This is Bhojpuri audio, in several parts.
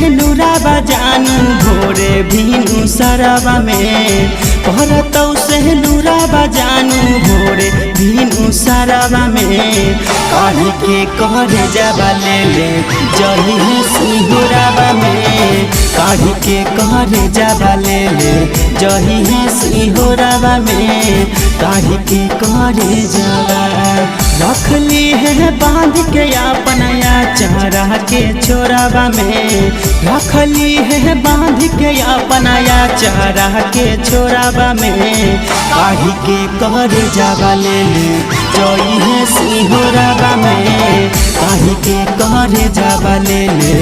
नूराबा जानू भोरे भीनु सरबा में करतौ से नूराबा जानू भोरे भीनु सरबा में काढ़ी के करे जाबा ले ले जही है सिंहुराबा में काढ़ी के करे जाबा ले ले जही है सिंहुराबा में काढ़ी के करे जाबा रखली है बांध के अपनया चारा के छोराबा में रखली है बांध के अपनया चारा के छोराबा में काढ़ी के करे जाबा ले ले जई है सिंहुराबा में काढ़ी के करे जाबा ले ले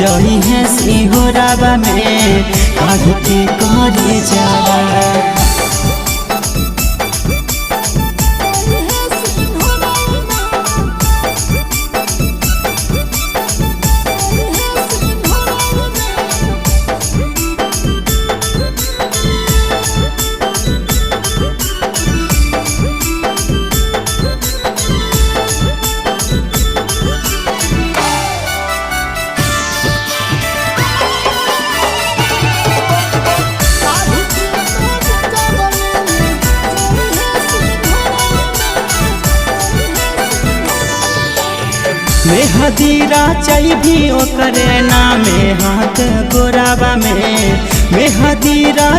जई है सिंहुराबा में काढ़ी के करे जाबा मेहदीरा भी ओकरे नामे हाथ गोराबा में मेहदीरा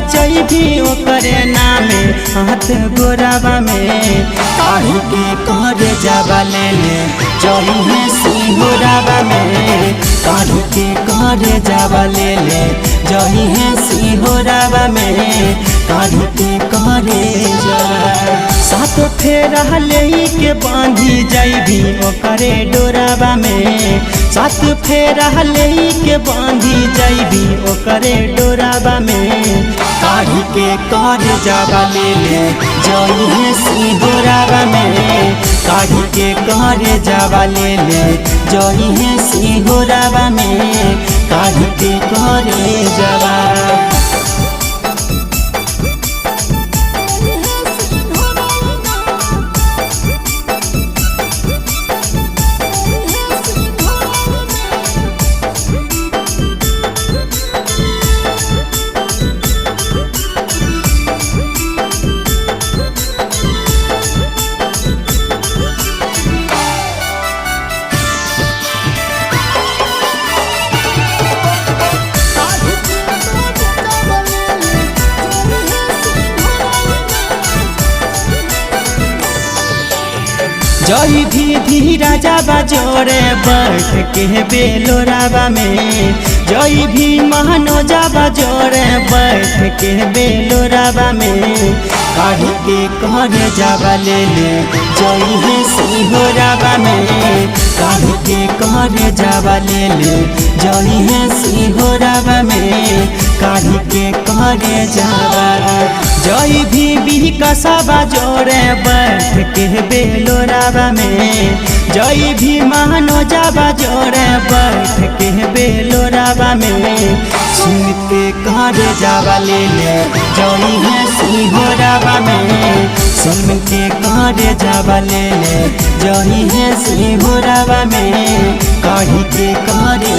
भी ओकरे नामे हाथ गोराबा में काढ़ी के करे जाबा ले ले जही है सिंहुराबा में काढ़ी के करे जाबा ले ले जही है सिंहुराबा में काढ़ी के करे जाबा सात फेरा ले के बांधी जाइबी ओकरे डोराबा में सात फेरा ले के बांधी जाइबी ओकरे डोराबा में काढ़ी के करे जाबा ले ले जई है सिंहुराबा में काढ़ी के करे जाबा ले ले जई है सिंहुराबा में काढ़ी के करे जाबा जई भी धीरा जाबा जोरे बैठ के बेलोराबा में जई भी महनो जाबा जोरे बैठ के बेलोराबा में काढ़ी के करे जाबा ले ले जई है सिंहुराबा में काढ़ी के करे जाबा ले ले जई है सिंहुराबा में काढ़ी के करे जाबा जई भी कसबा जोरे बैठ के बेलोराबा में जई भी महनो जाबा जोरे बैठ के बेलोराबा में सुनते करे जाबा ले ले जई है सिंहुराबा में सुनते करे जाबा ले ले जई है सिंहुराबा में काढ़ी के करे